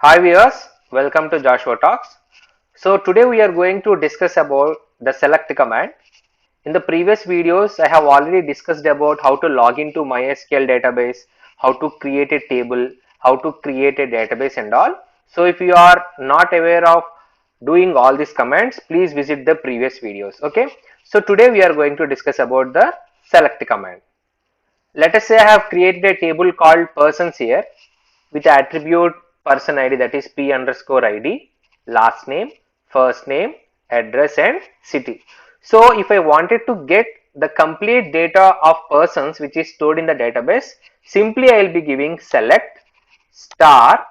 Hi viewers, welcome to Joshua Talks. So today we are going to discuss about the select command. In the previous videos, I have already discussed about how to log into MySQL database, how to create a table, how to create a database and all. So if you are not aware of doing all these commands, please visit the previous videos. Okay. So today we are going to discuss about the select command. Let us say I have created a table called persons here with attribute person ID, that is P underscore ID, last name, first name, address and city. So if I wanted to get the complete data of persons which is stored in the database, simply I will be giving select star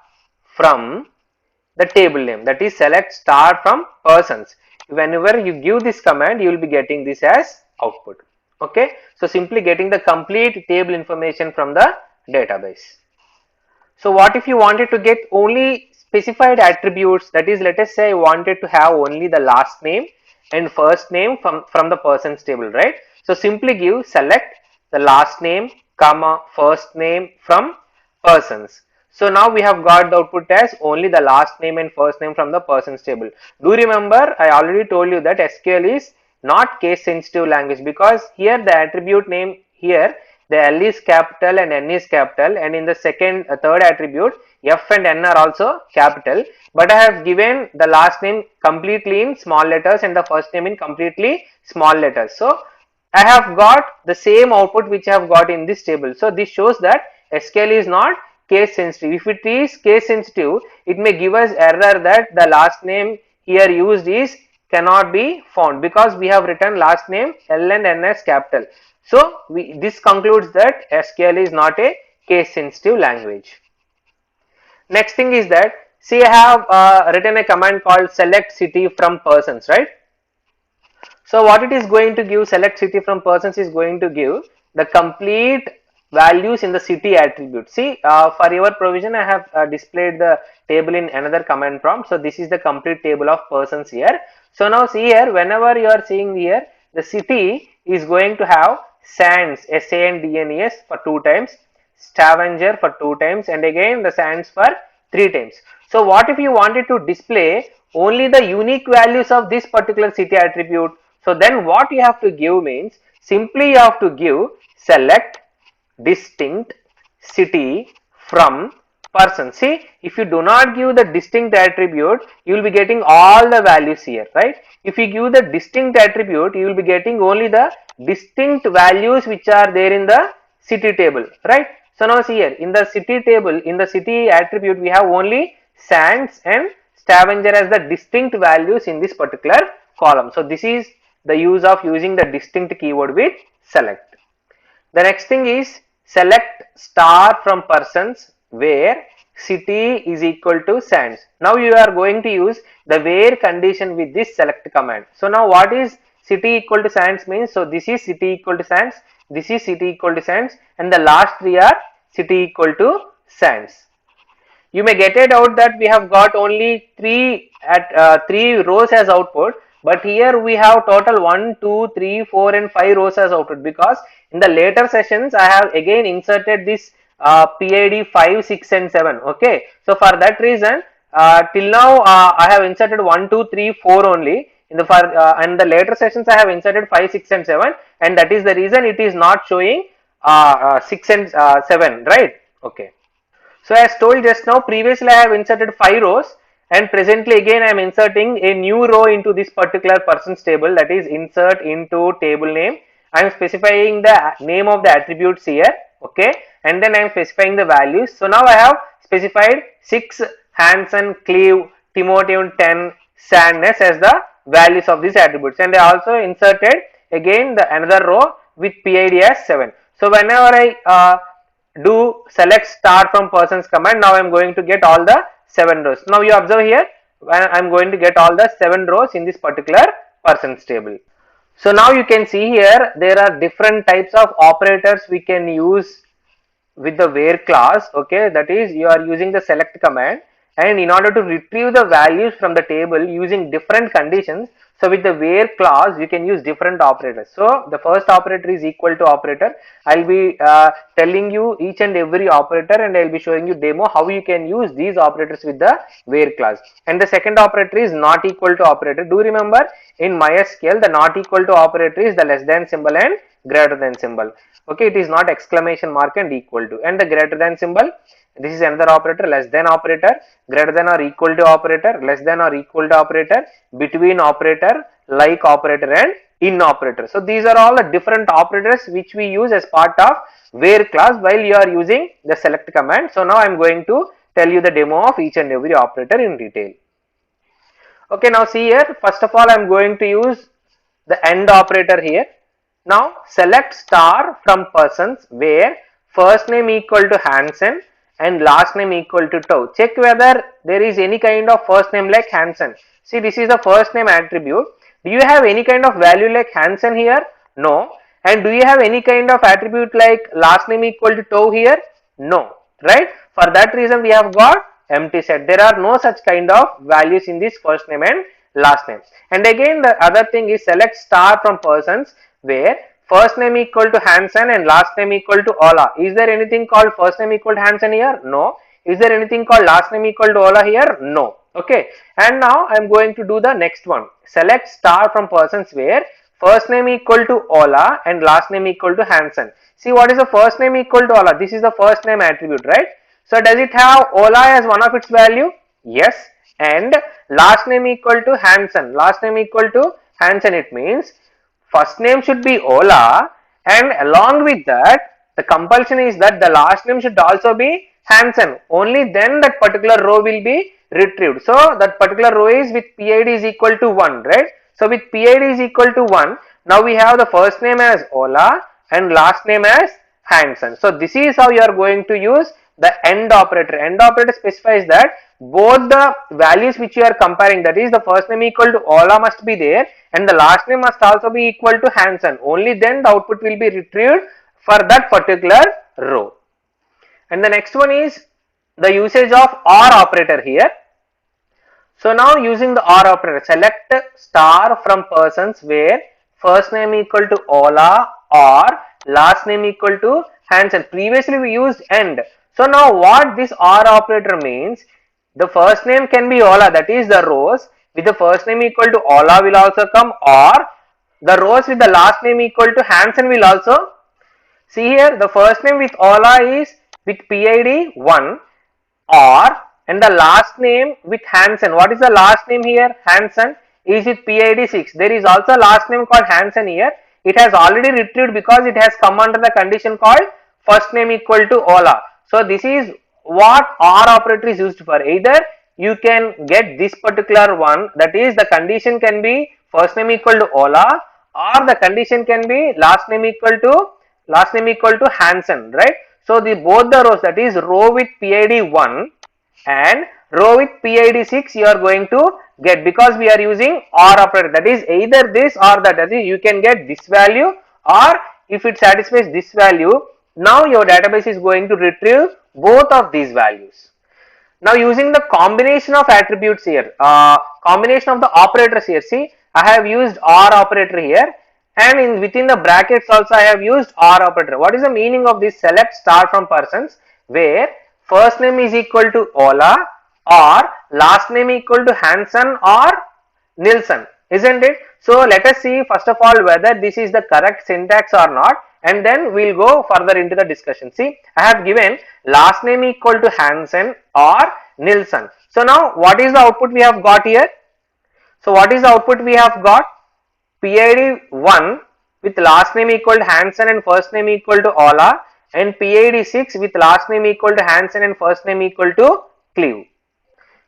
from the table name, that is select star from persons. Whenever you give this command, you will be getting this as output. Okay, so simply getting the complete table information from the database. So what if you wanted to get only specified attributes, that is, let us say I wanted to have only the last name and first name from the persons table, right? So simply give select the last name comma first name from persons. So now we have got the output as only the last name and first name from the persons table. Do remember, I already told you that SQL is not case sensitive language, because here the attribute name here the L is capital and N is capital, and in the third attribute F and N are also capital, but I have given the last name completely in small letters and the first name in completely small letters. So I have got the same output which I have got in this table. So this shows that SQL is not case sensitive. If it is case sensitive, it may give us error that the last name here used is cannot be found, because we have written last name L and N as capital. So this concludes that SQL is not a case sensitive language. Next thing is that, see, I have written a command called select city from persons, right? So what it is going to give, select city from persons, is going to give the complete values in the city attribute. See, for your provision, I have displayed the table in another command prompt. So this is the complete table of persons here. So now see here, whenever you are seeing here, the city is going to have SANS, SANDNES for 2 times, Stavanger for 2 times, and again the SANS for 3 times. So what if you wanted to display only the unique values of this particular city attribute? So then what you have to give means, simply you have to give select distinct city from person. See, if you do not give the distinct attribute, you will be getting all the values here, right? If you give the distinct attribute, you will be getting only the distinct values which are there in the city table, right? So now see here, in the city table, in the city attribute, we have only SANS and Stavanger as the distinct values in this particular column. So this is the use of using the distinct keyword with select. The next thing is select star from persons where city is equal to SANS. Now you are going to use the where condition with this select command. So now what is city equal to SANS means? So this is city equal to SANS, this is city equal to SANS, and the last three are city equal to SANS. You may get it out that we have got only three rows as output, but here we have total 1, 2, 3, 4 and 5 rows as output, because in the later sessions I have again inserted this PID 5, 6 and 7. Okay, so for that reason till now I have inserted 1, 2, 3, 4 only. In the and the later sessions I have inserted 5, 6 and 7, and that is the reason it is not showing 6 and 7, right? Okay. So as told just now, previously I have inserted 5 rows, and presently again I am inserting a new row into this particular persons table, that is insert into table name. I am specifying the name of the attributes here, okay, and then I am specifying the values. So now I have specified 6 Hansen, Cleve, Timotheus 10, Sandness as the values of these attributes, and I also inserted again the another row with PID as 7. So whenever I do select star from persons command, now I am going to get all the 7 rows. Now you observe here, I am going to get all the 7 rows in this particular persons table. So now you can see here, there are different types of operators we can use with the where class. Okay, that is, you are using the select command, and in order to retrieve the values from the table using different conditions, So with the where clause, you can use different operators. So the first operator is equal to operator. I'll be telling you each and every operator, and I'll be showing you demo how you can use these operators with the where clause. And the second operator is not equal to operator. Do remember in MySQL the not equal to operator is the less than symbol and greater than symbol. Okay, it is not exclamation mark and equal to, and the greater than symbol, this is another operator. Less than operator, greater than or equal to operator, less than or equal to operator, between operator, like operator, and in operator. So these are all the different operators which we use as part of where clause while you are using the select command. So now I am going to tell you the demo of each and every operator in detail. Okay, now see here, first of all I am going to use the AND operator here. Now select star from persons where first name equal to Hansen and last name equal to Tau. Check whether there is any kind of first name like Hansen. See, this is the first name attribute. Do you have any kind of value like Hansen here? No. And do you have any kind of attribute like last name equal to Tau here? No. Right? For that reason we have got empty set. There are no such kind of values in this first name and last name. And again the other thing is select star from persons where first name equal to Hansen and last name equal to Ola. Is there anything called first name equal to Hansen here? No. Is there anything called last name equal to Ola here? No. Okay. And now I am going to do the next one. Select star from persons where first name equal to Ola and last name equal to Hansen. See, what is the first name equal to Ola? This is the first name attribute, right? So does it have Ola as one of its value? Yes. And last name equal to Hansen. Last name equal to Hansen, it means first name should be Ola, and along with that the compulsion is that the last name should also be Hansen. Only then that particular row will be retrieved. So that particular row is with PID is equal to 1, right? So with PID is equal to 1, now we have the first name as Ola and last name as Hansen. So this is how you are going to use the AND operator. AND operator specifies that both the values which you are comparing, that is the first name equal to Ola must be there and the last name must also be equal to Hansen. Only then the output will be retrieved for that particular row. And the next one is the usage of OR operator here. So now using the OR operator, select star from persons where first name equal to Ola or last name equal to Hansen. Previously we used AND. So now what this OR operator means, the first name can be Ola, that is the rows with the first name equal to Ola will also come, or the rows with the last name equal to Hansen will also. See here, the first name with Ola is with PID 1 or, and the last name with Hansen. What is the last name here? Hansen is with PID 6. There is also last name called Hansen here. It has already retrieved because it has come under the condition called first name equal to Ola. So this is what OR operator is used for. Either you can get this particular one, that is the condition can be first name equal to Ola, or the condition can be last name equal to Hansen, right? So the both the rows, that is row with PID 1 and row with PID 6 you are going to get, because we are using OR operator, that is either this or that, that is you can get this value, or if it satisfies this value, now your database is going to retrieve both of these values. Now using the combination of attributes here, combination of the operators here, see I have used OR operator here, and within the brackets also I have used OR operator. What is the meaning of this select star from persons where first name is equal to Ola or last name equal to Hansen or Nilsson, isn't it? So let us see first of all whether this is the correct syntax or not, and then we'll go further into the discussion. See, I have given last name equal to Hansen or Nilsson. So now what is the output we have got here? So what is the output we have got? PID 1 with last name equal to Hansen and first name equal to Ola, and PID 6 with last name equal to Hansen and first name equal to Cleve.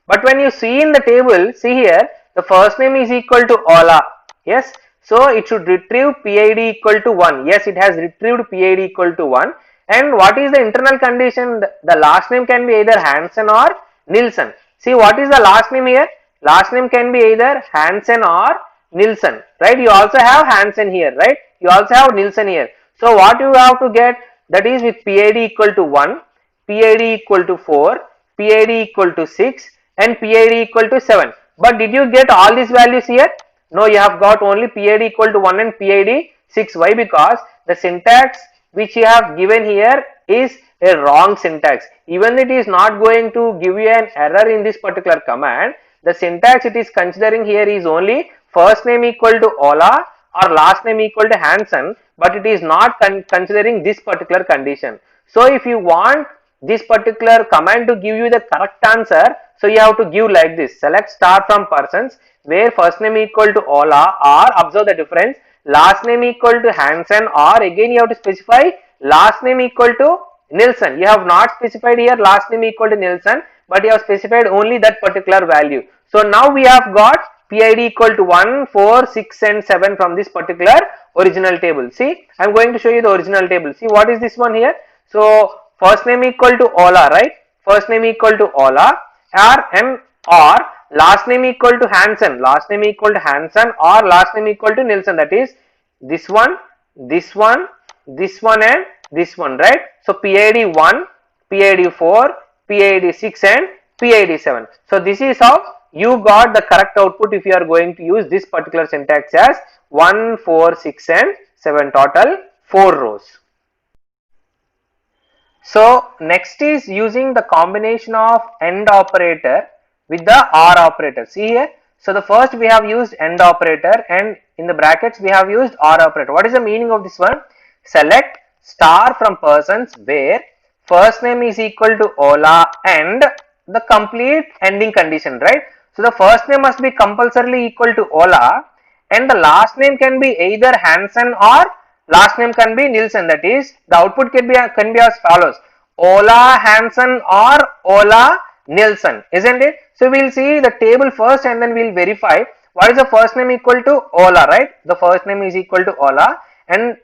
But when you see in the table, see here, the first name is equal to Ola. Yes. So it should retrieve PID equal to 1. Yes, it has retrieved PID equal to 1. And what is the internal condition? The last name can be either Hansen or Nilsson. See, what is the last name here? Last name can be either Hansen or Nilsson, right? You also have Hansen here, right? You also have Nilsson here. So what you have to get, that is with PID equal to 1, PID equal to 4, PID equal to 6 and PID equal to 7. But did you get all these values here? No, you have got only PID equal to 1 and PID 6. Why? Because the syntax which you have given here is a wrong syntax. Even it is not going to give you an error in this particular command. The syntax it is considering here is only first name equal to Ola or last name equal to Hansen, but it is not considering this particular condition. So if you want this particular command to give you the correct answer, so you have to give like this: select star from persons where first name equal to Ola, or observe the difference, last name equal to Hansen, or again you have to specify last name equal to Nilsson. You have not specified here last name equal to Nilsson, but you have specified only that particular value. So now we have got PID equal to 1, 4, 6 and 7 from this particular original table. See, I am going to show you the original table. See, what is this one here? So first name equal to Ola, right? First name equal to Ola, or last name equal to Hansen, last name equal to Hansen, or last name equal to Nilsson. That is this one, this one, this one and this one, right? So PID 1, PID 4, PID 6 and PID 7. So this is how you got the correct output if you are going to use this particular syntax as 1, 4, 6 and 7, total 4 rows. So next is using the combination of AND operator with the OR operator. See here, so the first we have used AND operator and in the brackets we have used OR operator. What is the meaning of this one? Select star from persons where first name is equal to Ola and the complete ending condition, right? So the first name must be compulsorily equal to Ola and the last name can be either Hansen or last name can be Nilsson. That is, the output can be as follows: Ola Hansen or Ola Nilsson, isn't it? So we will see the table first and then we will verify what is the first name equal to Ola, right? The first name is equal to Ola and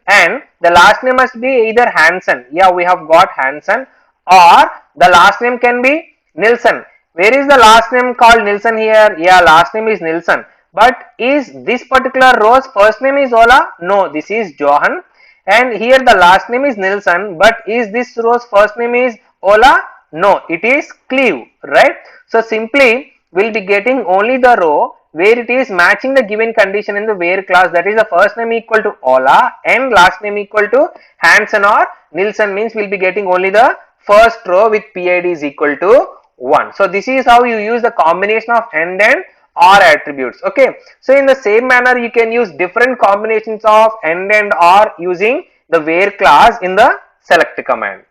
the last name must be either Hansen. Yeah, we have got Hansen, or the last name can be Nilsson. Where is the last name called Nilsson here? Yeah, last name is Nilsson. But is this particular row's first name is Ola? No, this is Johan. And here the last name is Nilsson. But is this row's first name is Ola? No, it is Cleve, right? So simply we'll be getting only the row where it is matching the given condition in the where clause. That is the first name equal to Ola and last name equal to Hansen or Nilsson, means we'll be getting only the first row with PID is equal to 1. So this is how you use the combination of AND and OR attributes. Okay, so in the same manner you can use different combinations of AND and OR using the where clause in the select command.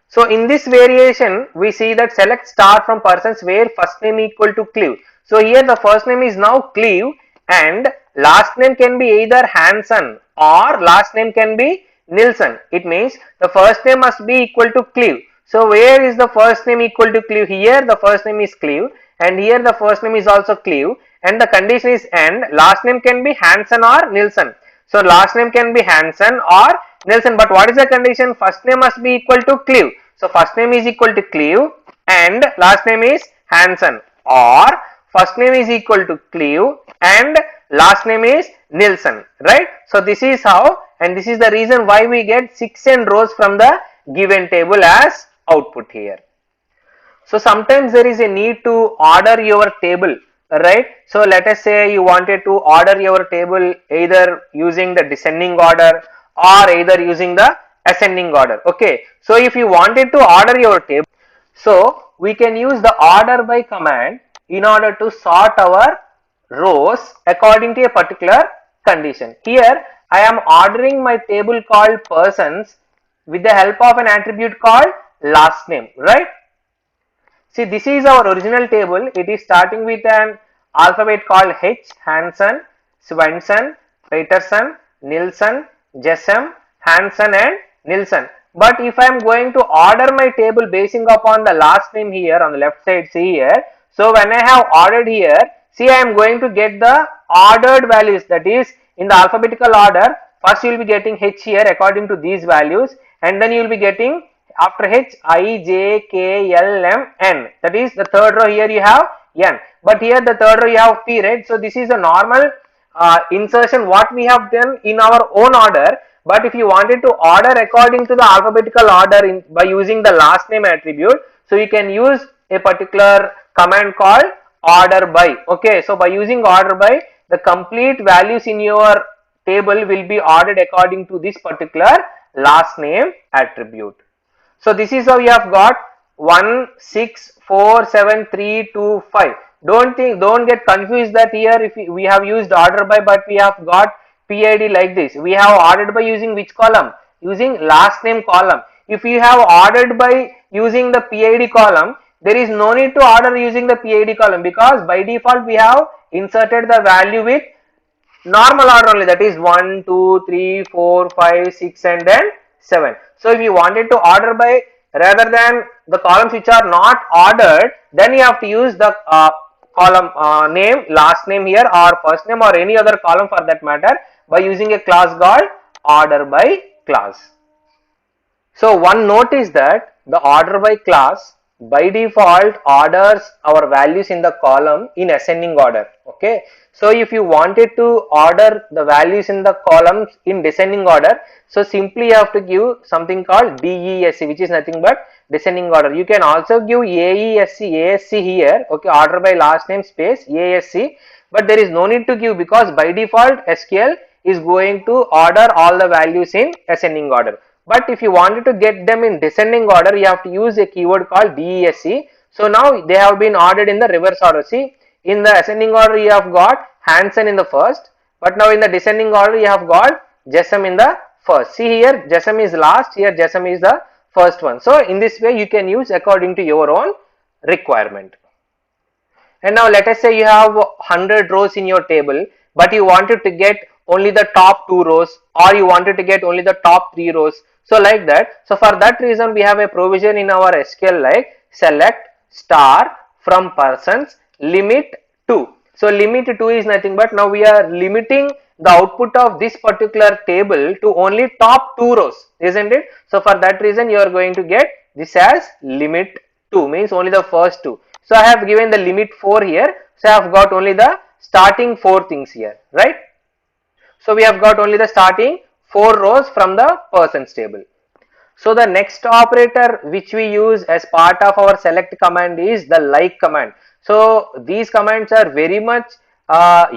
So in this variation we see that select star from persons where first name equal to Cleve. So here the first name is now Cleve and last name can be either Hansen or last name can be Nilsson. It means the first name must be equal to Cleve. So where is the first name equal to Cleve? Here the first name is Cleve and here the first name is also Cleve and the condition is AND. Last name can be Hansen or Nilsson. So last name can be Hansen or Nilsson, but what is the condition? First name must be equal to Cleve. So first name is equal to Cleve and last name is Hansen, or first name is equal to Cleve and last name is Nilsson, right? So this is how, and this is the reason why we get 6 and rows from the given table as output here. So sometimes there is a need to order your table, right? So let us say you wanted to order your table either using the descending order or either using the ascending order. Okay, so if you wanted to order your table, so we can use the order by command in order to sort our rows according to a particular condition. Here I am ordering my table called persons with the help of an attribute called last name, right? See, this is our original table. It is starting with an alphabet called H, Hansen, Svensson, Peterson, Nilsson, Jessam, Hansen and Nilsson. But if I am going to order my table basing upon the last name here on the left side, see here. So when I have ordered here, see, I am going to get the ordered values, that is in the alphabetical order. First you will be getting H here according to these values and then you will be getting after H I, J, K, L, M, N. That is the third row here you have N. But here the third row you have P, right? So this is a normal insertion what we have done in our own order. But if you wanted to order according to the alphabetical order by using the last name attribute, so you can use a particular command called order by. Okay, so by using order by, the complete values in your table will be ordered according to this particular last name attribute. So this is how you have got 1, 6, 4, 7, 3, 2, 5. Don't get confused that here if we have used order by, but we have got PID like this. We have ordered by using which column? Using last name column. If you have ordered by using the PID column, there is no need to order using the PID column, because by default we have inserted the value with normal order only, that is 1, 2, 3, 4, 5, 6 and then 7. So if you wanted to order by rather than the columns which are not ordered, then you have to use the column name, last name here, or first name, or any other column for that matter, by using a class called order by class. So one note is that the order by class by default orders our values in the column in ascending order. Okay. So if you wanted to order the values in the columns in descending order, so simply you have to give something called DESC, which is nothing but descending order. You can also give ASC here, okay, order by last name space ASC, but there is no need to give, because by default SQL is going to order all the values in ascending order. But if you wanted to get them in descending order, you have to use a keyword called DESC. So now they have been ordered in the reverse order. See, in the ascending order you have got Hansen in the first, but now in the descending order you have got Jessam in the first. See here, Jessam is last, here Jessam is the first one. So in this way you can use according to your own requirement. And now let us say you have 100 rows in your table, but you wanted to get only the top 2 rows, or you wanted to get only the top 3 rows. So like that. So for that reason we have a provision in our SQL like select star from persons limit 2. So limit 2 is nothing but now we are limiting the output of this particular table to only top 2 rows, isn't it? So for that reason you are going to get this as limit 2, means only the first 2. So I have given the limit 4 here. So I have got only the starting 4 things here, right? So we have got only the starting 4 rows from the persons table. So the next operator which we use as part of our select command is the like command. So these commands are very much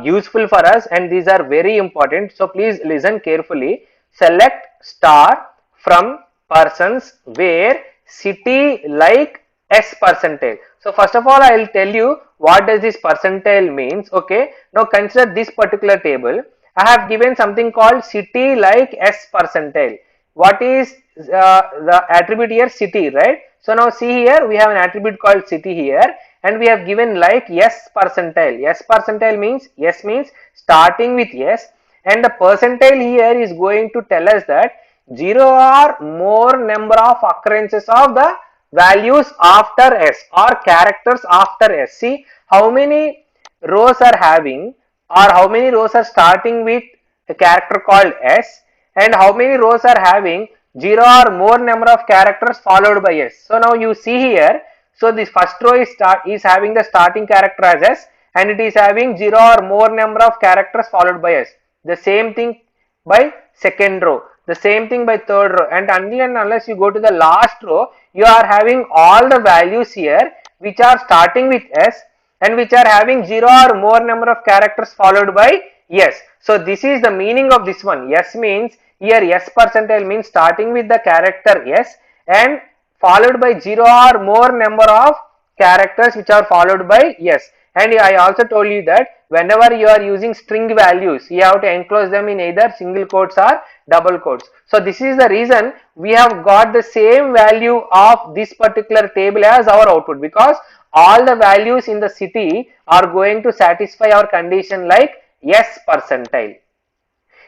useful for us, and these are very important. So please listen carefully. Select star from persons where city like S percentile. So first of all I will tell you what does this percentile means. Okay, now consider this particular table. I have given something called city like S percentile. What is the attribute here? City, right? So now see here we have an attribute called city here, and we have given like S percentile. S percentile means S means starting with S, and the percentile here is going to tell us that 0 or more number of occurrences of the values after S or characters after S. See how many rows are having, or how many rows are starting with a character called S, and how many rows are having 0 or more number of characters followed by S. So now you see here, so this first row is having the starting character as S, and it is having 0 or more number of characters followed by S. The same thing by second row, the same thing by third row, and until and unless you go to the last row, you are having all the values here which are starting with S and which are having 0 or more number of characters followed by S. So this is the meaning of this one. S means here S percentile means starting with the character S and followed by 0 or more number of characters which are followed by S. And I also told you that whenever you are using string values, you have to enclose them in either single quotes or double quotes. So this is the reason we have got the same value of this particular table as our output, because all the values in the city are going to satisfy our condition like S percentile.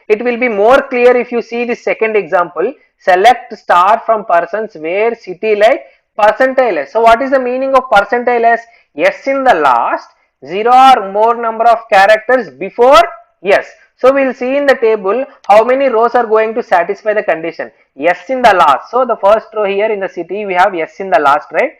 It will be more clear if you see the second example, select star from persons where city like percentile S. So what is the meaning of percentile S? S in the last, 0 or more number of characters before S. So we will see in the table how many rows are going to satisfy the condition. S in the last. So the first row here in the city we have S in the last, right?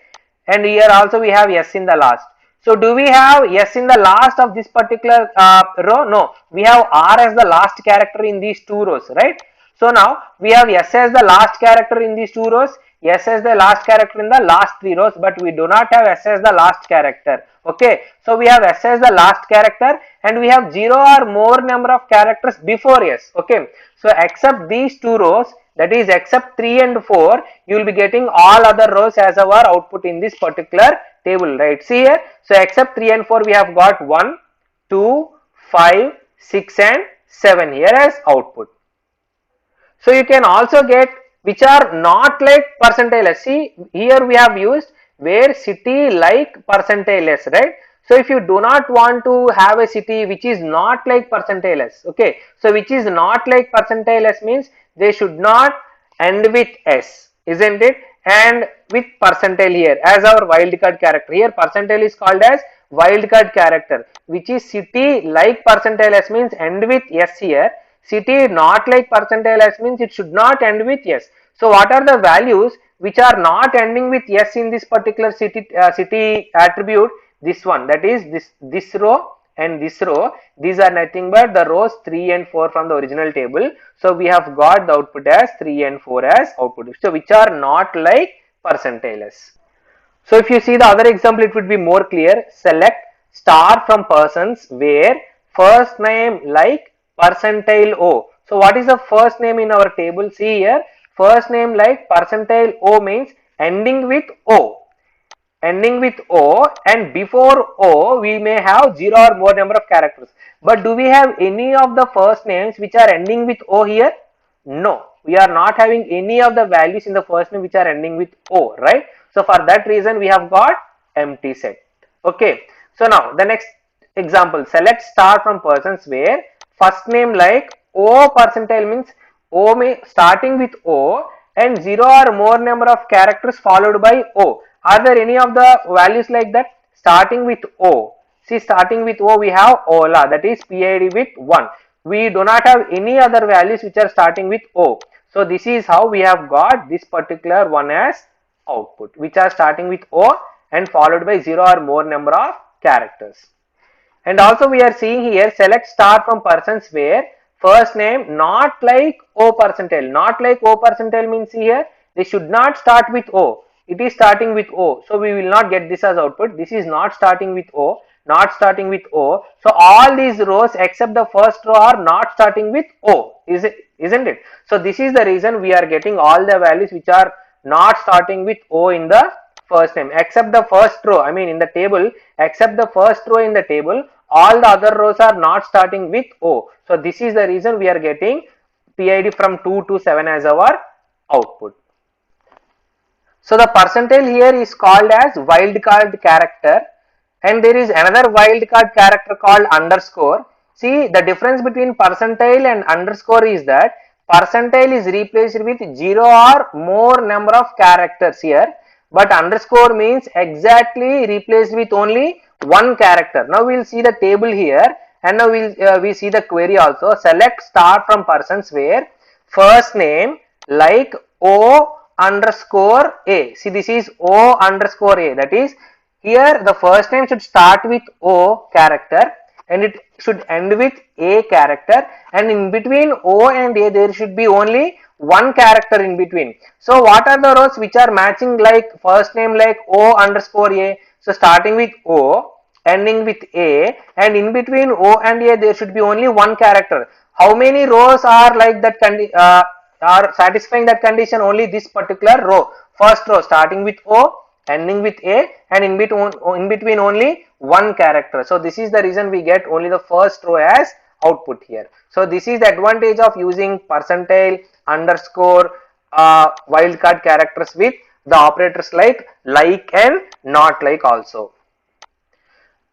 And here also we have S in the last. So do we have S in the last of this particular row? No, we have R as the last character in these 2 rows, right? So now we have S as the last character in these 2 rows. S as the last character in the last 3 rows, but we do not have S as the last character. Okay, so we have S as the last character and we have 0 or more number of characters before S. Okay, so except these 2 rows, that is except 3 and 4, you will be getting all other rows as our output in this particular table, right? See here, so except 3 and 4 we have got 1, 2, 5, 6 and 7 here as output. So you can also get which are not like percentile S. See, here we have used where city like percentile S, right? So if you do not want to have a city which is not like percentile S, okay, so which is not like percentile S means they should not end with S, isn't it? And with percentile here as our wildcard character. Here percentile is called as wildcard character, which is city like percentile S means end with S here. City not like percentile S means it should not end with S. So what are the values which are not ending with S in this particular city attribute? This one, that is this row and this row. These are nothing but the rows 3 and 4 from the original table. So we have got the output as 3 and 4 as output. So which are not like percentile S. So if you see the other example, it would be more clear. Select star from persons where first name like percentile O. So what is the first name in our table? See here, first name like percentile O means ending with O. Ending with O, and before O we may have 0 or more number of characters. But do we have any of the first names which are ending with O here? No, we are not having any of the values in the first name which are ending with O, right? So for that reason we have got empty set. Okay, so now the next example, select star from persons where first name like O percentile means O may starting with O and 0 or more number of characters followed by O. Are there any of the values like that? Starting with O. See, starting with O we have Ola, that is PID with 1. We do not have any other values which are starting with O. So this is how we have got this particular one as output, which are starting with O and followed by 0 or more number of characters. And also we are seeing here select star from persons where first name not like O percentile. Not like O percentile means here they should not start with O. It is starting with O. So we will not get this as output. This is not starting with O. Not starting with O. So all these rows except the first row are not starting with O. Isn't it? So this is the reason we are getting all the values which are not starting with O in the first name except the first row. I mean in the table, except the first row in the table, all the other rows are not starting with O. So this is the reason we are getting PID from 2 to 7 as our output. So the percentile here is called as wildcard character, and there is another wildcard character called underscore. See, the difference between percentile and underscore is that percentile is replaced with 0 or more number of characters here, but underscore means exactly replaced with only one character. Now we will see the table here, and now we see the query also. Select star from persons where first name like O underscore A. See, this is O underscore A, that is here the first name should start with O character and it should end with A character, and in between O and A there should be only one character in between. So what are the rows which are matching like first name like O underscore A? So starting with O, ending with A, and in between O and A there should be only one character. How many rows are like that are satisfying that condition? Only this particular row, first row starting with O, ending with A, and in between only one character. So this is the reason we get only the first row as output here. So this is the advantage of using percentile, underscore, wildcard characters with the operators like and not like also.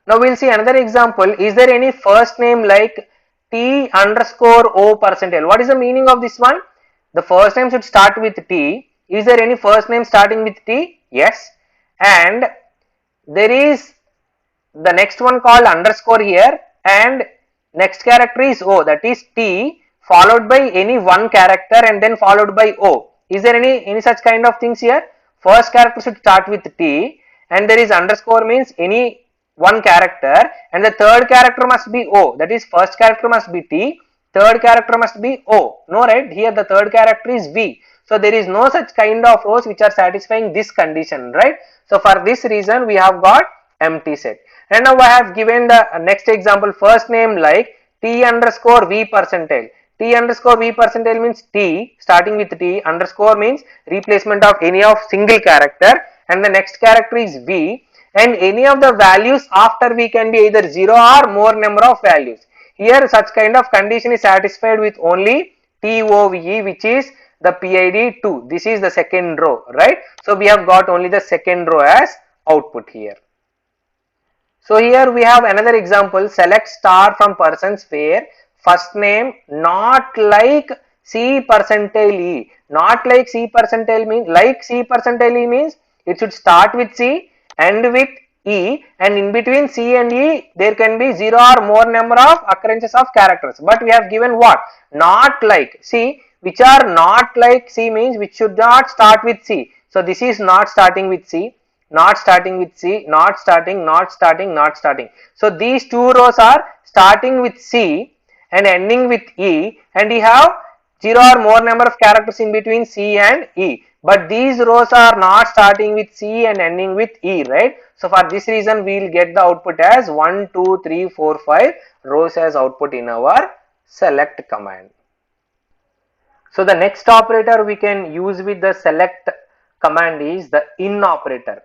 Now we will see another example. Is there any first name like T underscore O percentile? What is the meaning of this one? The first name should start with T. Is there any first name starting with T? Yes. And there is the next one called underscore here, and next character is O, that is T followed by any one character and then followed by O. Is there any such kind of things here? First character should start with T, and there is underscore means any one character, and the third character must be O, that is first character must be T, third character must be O. No, right? Here the third character is V. So there is no such kind of rows which are satisfying this condition, right? So for this reason we have got empty set. And now I have given the next example, first name like t underscore v percentile. T underscore v percentile means t starting with t, underscore means replacement of any of single character, and the next character is v, and any of the values after v can be either 0 or more number of values. Here such kind of condition is satisfied with only TOVE, which is the PID 2. This is the second row, right? So we have got only the second row as output here. So here we have another example, select star from persons where first name not like C percentile E. Not like C percentile means, like C percentile E means it should start with C, end with E, and in between C and E there can be 0 or more number of occurrences of characters. But we have given what? Not like. See, which are not like C means which should not start with C. So this is not starting with C, not starting with C, not starting, not starting, not starting. So these two rows are starting with C and ending with E, and you have 0 or more number of characters in between C and E. But these rows are not starting with C and ending with E, right? So for this reason we will get the output as 1, 2, 3, 4, 5 rows as output in our select command. So the next operator we can use with the select command is the in operator.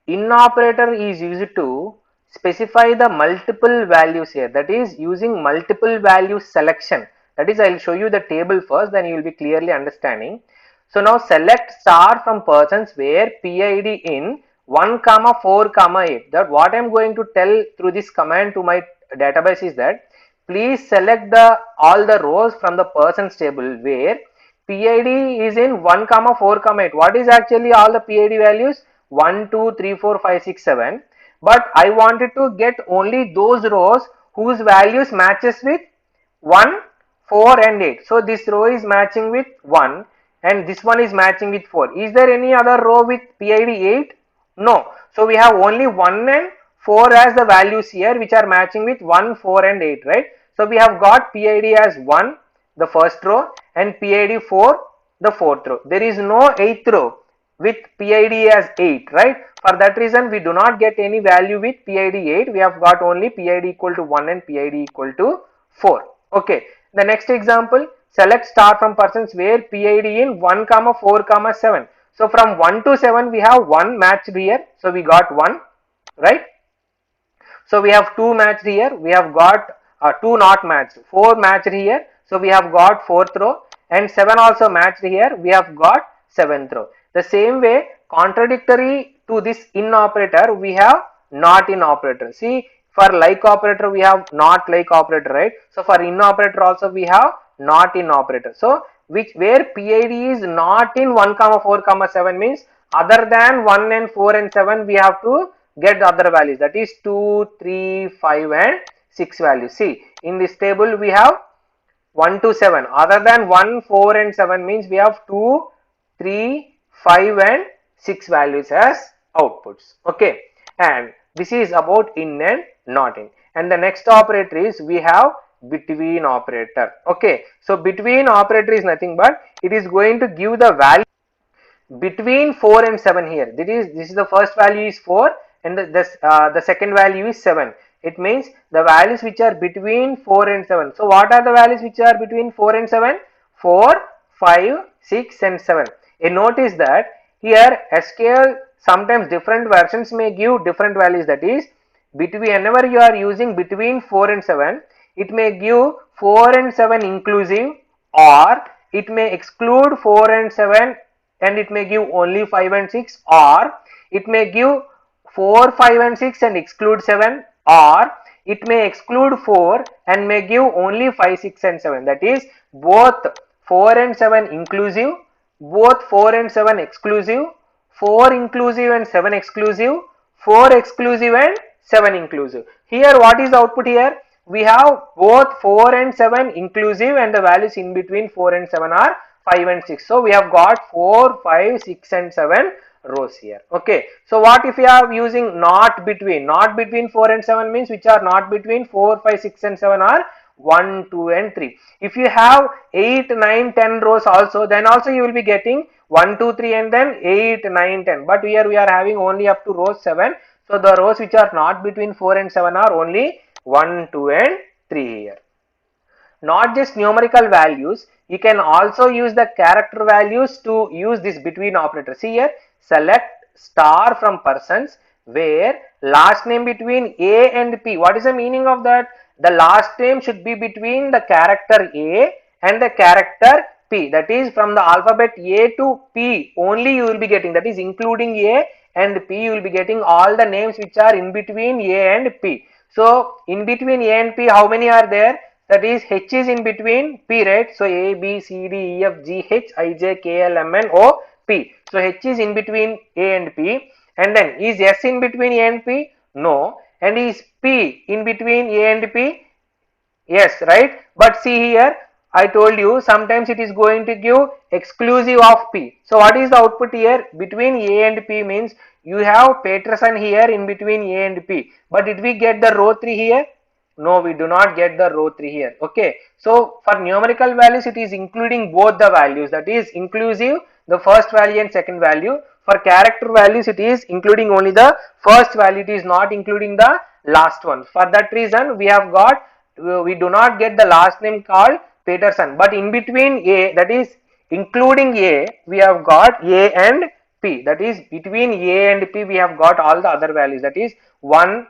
In operator is used to specify the multiple values here, that is using multiple value selection. That is, I will show you the table first, then you will be clearly understanding. So now select star from persons where PID in 1, 4, 8. That what I am going to tell through this command to my database is that please select the all the rows from the persons table where PID is in 1, 4, 8. What is actually all the PID values? 1, 2, 3, 4, 5, 6, 7. But I wanted to get only those rows whose values matches with 1, 4 and 8. So this row is matching with 1 and this one is matching with 4. Is there any other row with PID 8? No. So we have only 1 and 4 as the values here which are matching with 1, 4 and 8, right? So we have got PID as 1, the first row, and PID 4, the fourth row. There is no 8th row with PID as 8, right? For that reason we do not get any value with PID 8. We have got only PID equal to 1 and PID equal to 4. Okay. The next example, select star from persons where PID in 1, 4, 7. So from 1 to 7 we have 1 matched here. So we got 1, right? So we have 2 matched here. We have got 2 not matched. 4 matched here. So we have got 4th row, and 7 also matched here. We have got 7th row. The same way, contradictory to this in operator, we have not in operator. See, for like operator we have not like operator, right? So for in operator also we have not in operator. So where PID is not in 1, 4, 7 means other than 1 and 4 and 7 we have to get the other values, that is 2, 3, 5 and 6 values. See, in this table we have 1 to 7. Other than 1, 4 and 7 means we have 2, 3, 5 and 6 values as outputs. Okay, and this is about in and not in. And the next operator is we have between operator. Okay, so between operator is nothing but it is going to give the value between 4 and 7 here. This is the first value is 4 and the second value is 7. It means the values which are between 4 and 7. So what are the values which are between 4 and 7? 4, 5, 6 and 7. A note is that here SQL sometimes different versions may give different values, that is whenever you are using between 4 and 7 it may give 4 and 7 inclusive, or it may exclude 4 and 7 and it may give only 5 and 6, or it may give 4, 5 and 6 and exclude 7, or it may exclude 4 and may give only 5, 6 and 7. That is both 4 and 7 inclusive, both 4 and 7 exclusive, 4 inclusive and 7 exclusive, 4 exclusive and 7 inclusive. Here what is the output here? We have both 4 and 7 inclusive and the values in between 4 and 7 are 5 and 6. So we have got 4, 5, 6 and 7 rows here. Okay, so what if we are using not between 4 and 7 means which are not between 4, 5, 6 and 7 are 1, 2 and 3. If you have 8, 9, 10 rows also, then also you will be getting 1, 2, 3 and then 8, 9, 10. But here we are having only up to row 7. So the rows which are not between 4 and 7 are only 1, 2 and 3 here. Not just numerical values, you can also use the character values to use this between operator. See here, select star from persons where last name between A and P. What is the meaning of that? The last name should be between the character A and the character P. That is from the alphabet A to P only you will be getting, that is including A and P, you will be getting all the names which are in between A and P. So in between A and P, how many are there? That is H is in between P, right? So A, B, C, D, E, F, G, H, I, J, K, L, M, N, O, P. So H is in between A and P. And then is S in between A and P? No. And is P in between A and P? Yes, right? But see here, I told you sometimes it is going to give exclusive of P. So what is the output here? Between A and P means you have Peterson here in between A and P. But did we get the row 3 here? No, we do not get the row 3 here. Okay. So for numerical values, it is including both the values. That is inclusive the first value and second value. For character values, it is including only the first value. It is not including the last one. For that reason, we do not get the last name called Peterson. But in between A, that is including A, we have got A and P. That is between A and P, we have got all the other values. That is 1,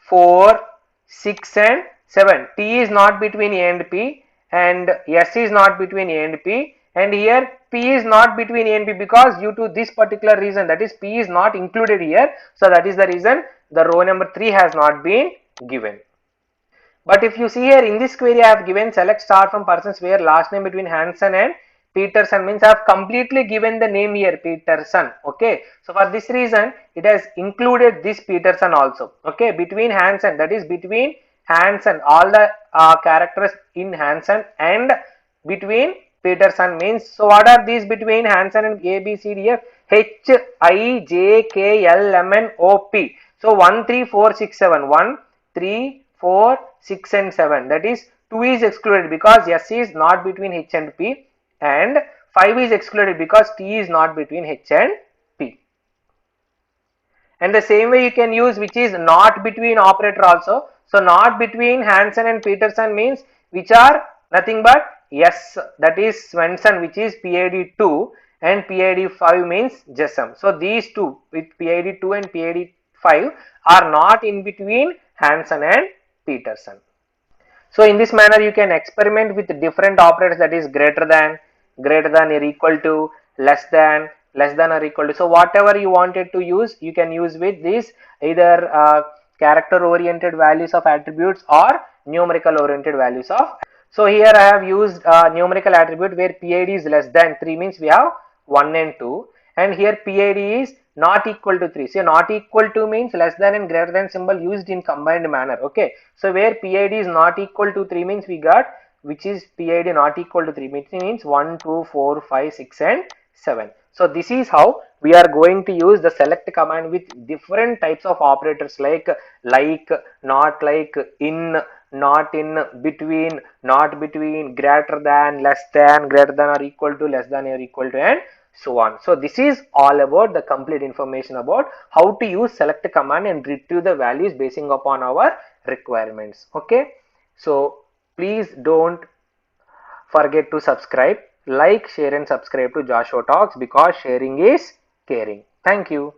4, 6 and 7. T is not between A and P and S is not between A and P, and here P is not between A and P because due to this particular reason, that is P is not included here. So that is the reason the row number 3 has not been given. But if you see here in this query, I have given select star from persons where last name between Hansen and Peterson, means I have completely given the name here Peterson. Okay, so for this reason it has included this Peterson also. Okay, between Hansen, that is between Hansen, all the characters in Hansen and between Peterson means, so what are these between Hansen and A, B, C, D, F? H, I, J, K, L, M, N, O, P. So 1, 3, 4, 6, 7. 1, 3, 4, 6 and 7. That is 2 is excluded because S is not between H and P, and 5 is excluded because T is not between H and P. And the same way you can use which is not between operator also. So not between Hansen and Peterson means which are nothing but S, that is Swenson, which is PID 2, and PID 5 means Jessam. So these two with PID 2 and PID 5 are not in between Hansen and Peterson. So in this manner you can experiment with different operators, that is greater than or equal to, less than or equal to. So whatever you wanted to use, you can use with this either character oriented values of attributes or numerical oriented values of. So here I have used numerical attribute where PID is less than 3 means we have 1 and 2, and here PID is not equal to 3. So not equal to means less than and greater than symbol used in combined manner. Okay, so where PID is not equal to 3 means we got which is PID not equal to 3, which means 1, 2, 4, 5, 6 and 7. So this is how we are going to use the select command with different types of operators like, not like, in, not in, between, not between, greater than, less than, greater than or equal to, less than or equal to, and so on. So this is all about the complete information about how to use select command and retrieve the values basing upon our requirements. Okay, so please don't forget to subscribe, like, share and subscribe to Joshua Talks because sharing is caring. Thank you.